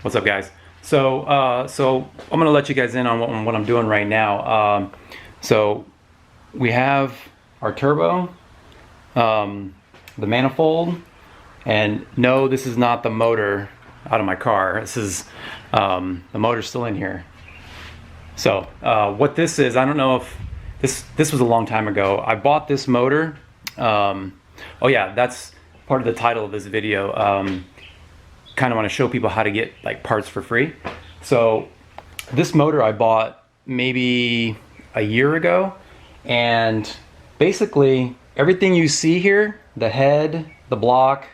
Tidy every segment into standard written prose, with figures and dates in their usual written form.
What's up, guys? So I'm gonna let you guys in on what I'm doing right now. So we have our turbo, the manifold, and no, this is not the motor out of my car. This is the motor's still in here. So what this is, I don't know if this was a long time ago. I bought this motor. Oh yeah, that's part of the title of this video. Kind of want to show people how to get like parts for free. So this motor I bought maybe a year ago, and basically everything you see here, the head, the block,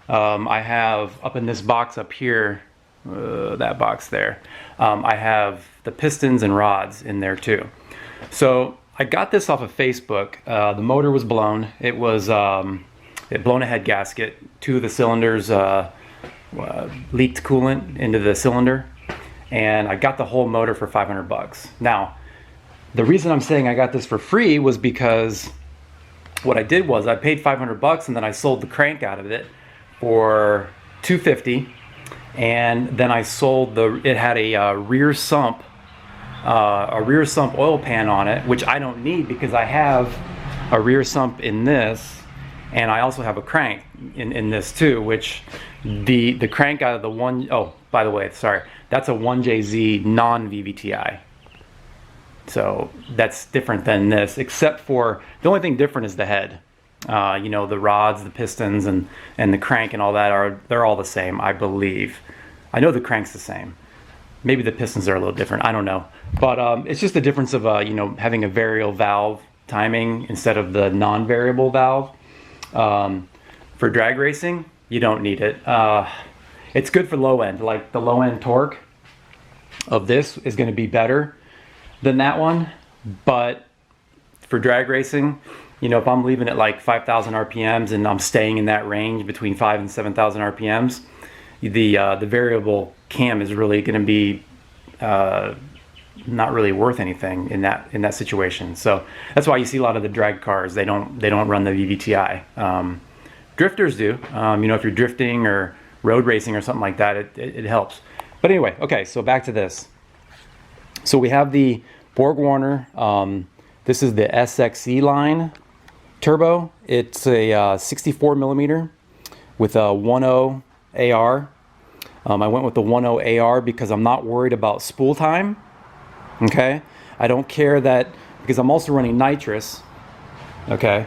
I have up in this box up here, that box there, I have the pistons and rods in there too. So I got this off of Facebook. The motor was blown. It was it blown a head gasket. Two of the cylinders leaked coolant into the cylinder, and I got the whole motor for 500 bucks. Now, the reason I'm saying I got this for free was because what I did was I paid 500 bucks and then I sold the crank out of it for 250, and then I sold it had a rear sump oil pan on it, which I don't need because I have a rear sump in this, and I also have a crank in this too, which the crank out of the one, oh, by the way, sorry, that's a 1JZ non-VVTi. So that's different than this, except for the only thing different is the head. You know, the rods, the pistons, and the crank and all that they're all the same, I believe. I know the crank's the same. Maybe the pistons are a little different, I don't know. But it's just the difference of you know, having a variable valve timing instead of the non-variable valve. For drag racing, you don't need it. It's good for low end, like the low end torque of this is going to be better than that one, but for drag racing, you know, if I'm leaving at like 5,000 RPMs and I'm staying in that range between 5,000 and 7,000 RPMs, the variable cam is really going to be not really worth anything in that situation. So that's why you see a lot of the drag cars, they don't run the VVTi. Drifters do. You know, if you're drifting or road racing or something like that, it helps. But anyway, okay, so back to this. So we have the Borg Warner. This is the SXE line turbo. It's a 64 millimeter with a 1.0 AR. I went with the 1.0 AR because I'm not worried about spool time. Okay, I don't care that, because I'm also running nitrous. Okay,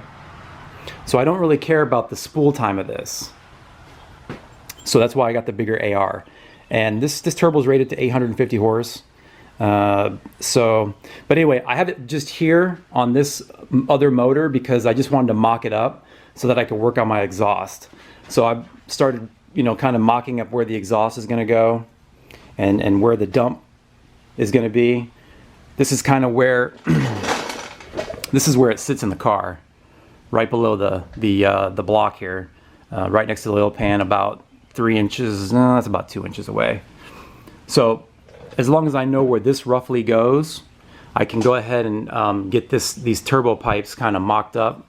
so I don't really care about the spool time of this. So that's why I got the bigger AR. And this turbo is rated to 850 horse. So, but anyway, I have it just here on this other motor because I just wanted to mock it up so that I could work on my exhaust. So I started, you know, kind of mocking up where the exhaust is going to go and where the dump is going to be. This is kind of where this is where it sits in the car, right below the block here, right next to the oil pan, about 3 inches. No, that's about 2 inches away. So as long as I know where this roughly goes, I can go ahead and get these turbo pipes kind of mocked up,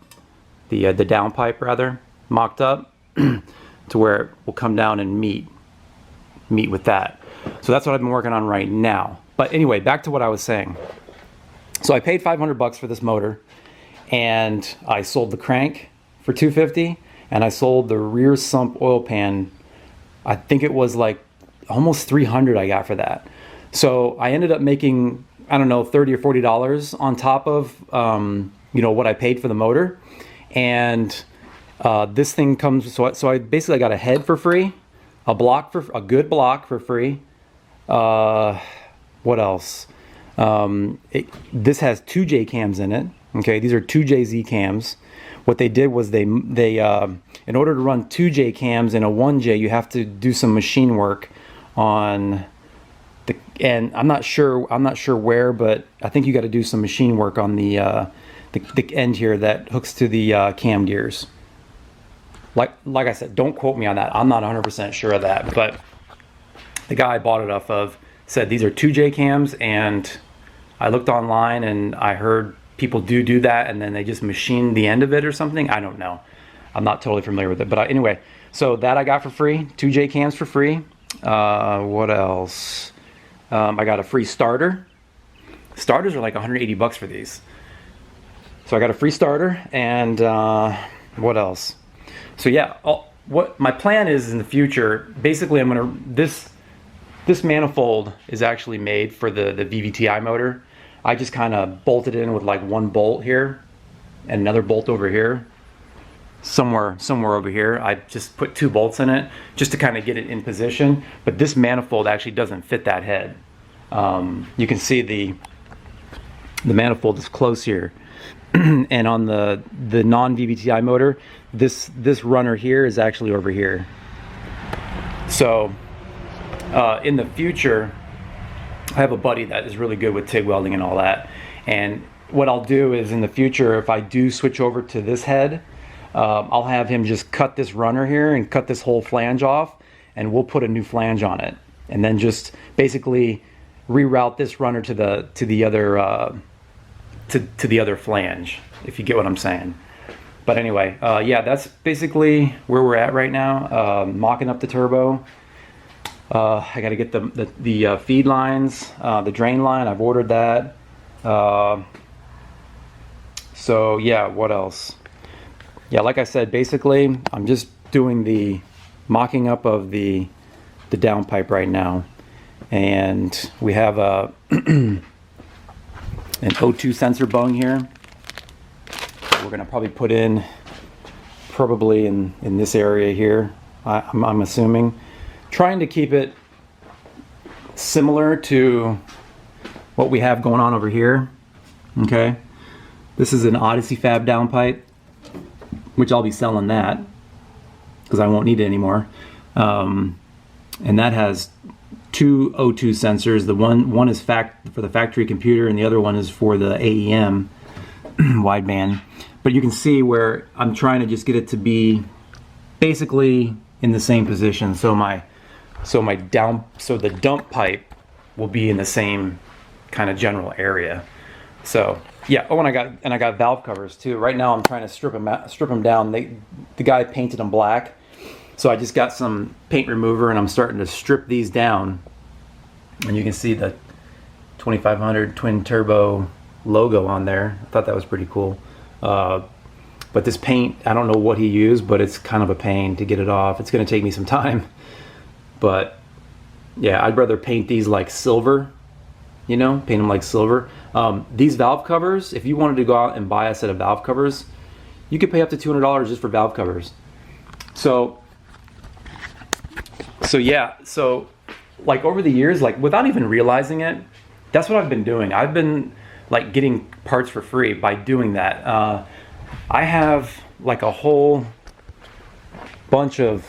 the downpipe rather, mocked up to where it will come down and meet with that. So that's what I've been working on right now. But anyway, back to what I was saying. So I paid 500 bucks for this motor, and I sold the crank for 250, and I sold the rear sump oil pan. I think it was like almost 300 I got for that. So I ended up making, I don't know, $30 or $40 on top of you know, what I paid for the motor. And this thing comes, so I basically got a head for free, a good block for free. What else? This has 2 J cams in it. Okay, these are 2 JZ cams. What they did was they in order to run 2 J cams in a 1J, you have to do some machine work on the, and I'm not sure where, but I think you got to do some machine work on the end here that hooks to the cam gears. Like I said, don't quote me on that. I'm not 100% sure of that, but the guy I bought it off of said these are 2 J cams, and I looked online and I heard people do that, and then they just machine the end of it or something. I don't know. I'm not totally familiar with it, but anyway, so that I got for free, 2 J cams for free. What else? I got a free starter. Starters are like 180 bucks for these. So I got a free starter, and what else? So yeah, what my plan is in the future, basically this manifold is actually made for the VVTi motor. I just kind of bolted in with like one bolt here and another bolt over here. Somewhere over here. I just put 2 bolts in it just to kind of get it in position. But this manifold actually doesn't fit that head. You can see the manifold is close here. And on the non-VVTi motor, this runner here is actually over here. So in the future, I have a buddy that is really good with TIG welding and all that. And what I'll do is in the future, if I do switch over to this head, I'll have him just cut this runner here and cut this whole flange off, and we'll put a new flange on it, and then just basically reroute this runner to the other flange, if you get what I'm saying. But anyway, yeah, that's basically where we're at right now. Mocking up the turbo. I got to get the feed lines, the drain line. I've ordered that. So yeah, what else? Yeah, like I said, basically, I'm just doing the mocking up of the downpipe right now. And we have an O2 sensor bung here. We're gonna probably put in in this area here, I'm assuming. Trying to keep it similar to what we have going on over here, okay? This is an Odyssey fab downpipe, which I'll be selling that because I won't need it anymore. And that has 2 O2 sensors. The one is for the factory computer, and the other one is for the AEM wideband. But you can see where I'm trying to just get it to be basically in the same position. So the dump pipe will be in the same kind of general area. So yeah. Oh, and I got valve covers too. Right now I'm trying to strip them down. The guy painted them black, so I just got some paint remover and I'm starting to strip these down. And you can see the 2500 twin turbo logo on there. I thought that was pretty cool. But this paint, I don't know what he used, but it's kind of a pain to get it off. It's going to take me some time. But yeah, I'd rather paint these like silver, paint them like silver. These valve covers, if you wanted to go out and buy a set of valve covers, you could pay up to $200 just for valve covers. So yeah, so like over the years, like without even realizing it, that's what I've been doing. I've been like getting parts for free by doing that. I have like a whole bunch of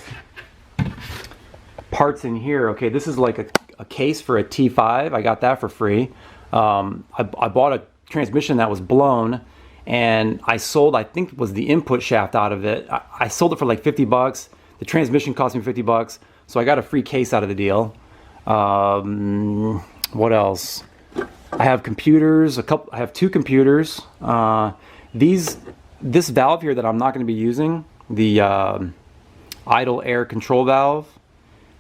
parts in here. Okay, this is like a case for a T5. I got that for free. I bought a transmission that was blown, and I sold, I think it was the input shaft out of it. I sold it for like 50 bucks. The transmission cost me 50 bucks, so I got a free case out of the deal. What else? I have computers, I have 2 computers. This valve here that I'm not going to be using, the idle air control valve,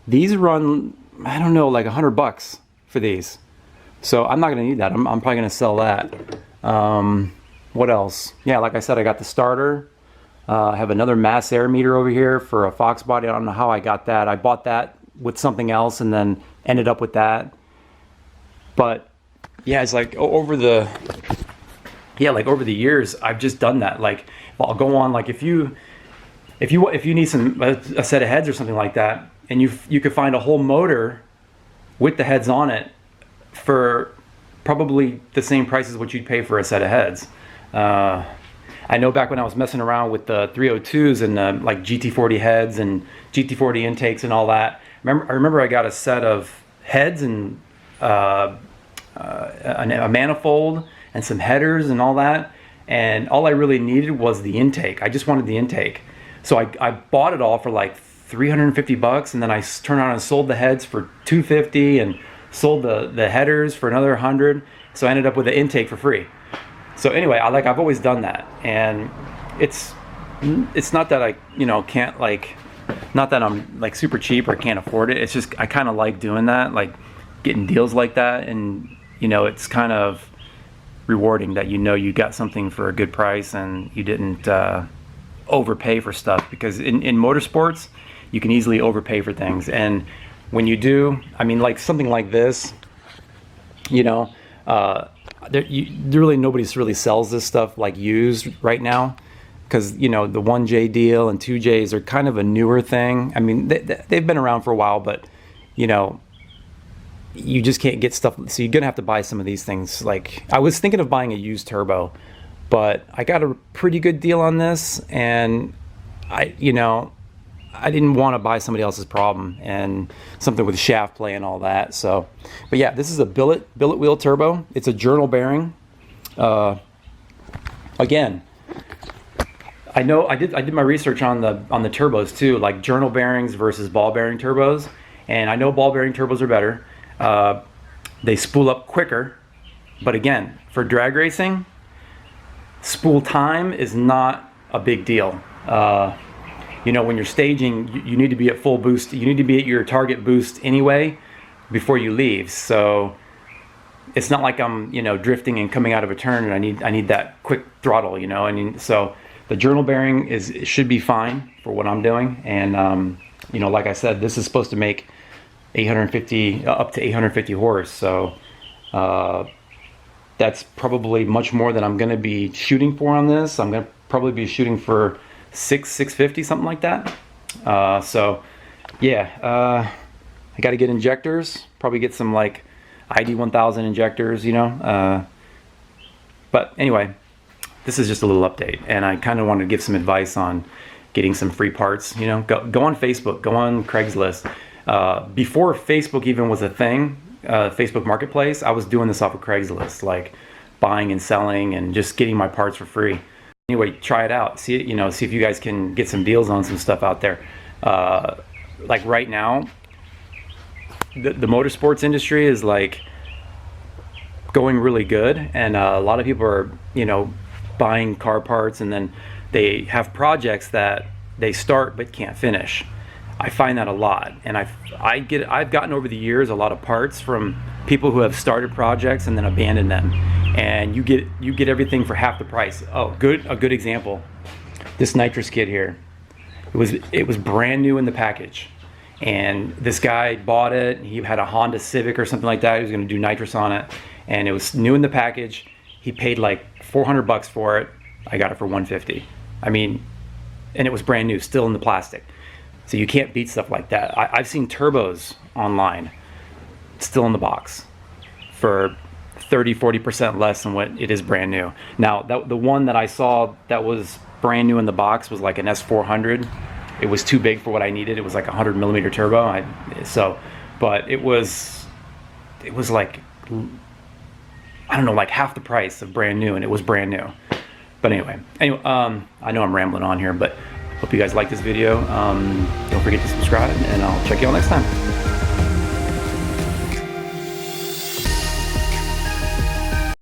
these run, I don't know, like 100 bucks for these. So I'm not going to need that. I'm probably going to sell that. What else? Yeah, like I said, I got the starter. I have another mass air meter over here for a Fox body. I don't know how I got that. I bought that with something else and then ended up with that. But yeah, it's like over the years, I've just done that. Like I'll go on, like if you need a set of heads or something like that, and you could find a whole motor with the heads on it for probably the same price as what you'd pay for a set of heads. I know back when I was messing around with the 302s and like GT40 heads and GT40 intakes and all that, I remember I got a set of heads and a manifold and some headers and all that, and all I really needed was the intake. I just wanted the intake, so I bought it all for like 350 bucks, and then I turned around and sold the heads for 250 and sold the headers for another 100, so I ended up with the intake for free. So anyway, I've always done that, and it's not that I can't like Not that I'm like super cheap or can't afford it. It's just I kind of like doing that, like getting deals like that, and you know, it's kind of rewarding that you know you got something for a good price and you didn't overpay for stuff, because in motorsports you can easily overpay for things, and when you do, I mean, like something like this, you know, really nobody's really sells this stuff like used right now, because you know the 1J deal and 2Js are kind of a newer thing. I mean, they've been around for a while, but you know, you just can't get stuff, so you're gonna have to buy some of these things. Like I was thinking of buying a used turbo, but I got a pretty good deal on this, and I didn't want to buy somebody else's problem and something with shaft play and all that. So, but yeah, this is a billet wheel turbo. It's a journal bearing. Again, I know I did my research on the turbos too, like journal bearings versus ball bearing turbos, and I know ball bearing turbos are better. They spool up quicker, but again, for drag racing, spool time is not a big deal. You know, when you're staging, you need to be at full boost. You need to be at your target boost anyway before you leave. So it's not like I'm, you know, drifting and coming out of a turn and I need that quick throttle, you know. I mean, so the journal bearing should be fine for what I'm doing. And you know, like I said, this is supposed to make 850 up to 850 horse. So that's probably much more than I'm going to be shooting for on this. I'm going to probably be shooting for 650, something like that. So yeah, I got to get injectors, probably get some like ID 1000 injectors, you know. But anyway, this is just a little update, and I kind of wanted to give some advice on getting some free parts. You know, go on Facebook, go on Craigslist. Before Facebook even was a thing, Facebook Marketplace, I was doing this off of Craigslist, like buying and selling and just getting my parts for free. Anyway, try it out. See it, you know, see if you guys can get some deals on some stuff out there. Like right now, the motorsports industry is like going really good, and a lot of people are, you know, buying car parts, and then they have projects that they start but can't finish. I find that a lot, and I've gotten over the years a lot of parts from people who have started projects and then abandoned them, and you get everything for half the price. Oh, a good example. This nitrous kit here, it was brand new in the package, and this guy bought it. He had a Honda Civic or something like that. He was going to do nitrous on it, and it was new in the package. He paid like $400 for it. I got it for $150. I mean, and it was brand new, still in the plastic. So you can't beat stuff like that. I've seen turbos online, still in the box, for 30-40% less than what it is brand new. Now, the one that I saw that was brand new in the box was like an S400. It was too big for what I needed. It was like a 100mm turbo. But it was like, I don't know, like half the price of brand new, and it was brand new. But anyway, I know I'm rambling on here, but hope you guys like this video. Don't forget to subscribe, and I'll check you all next time.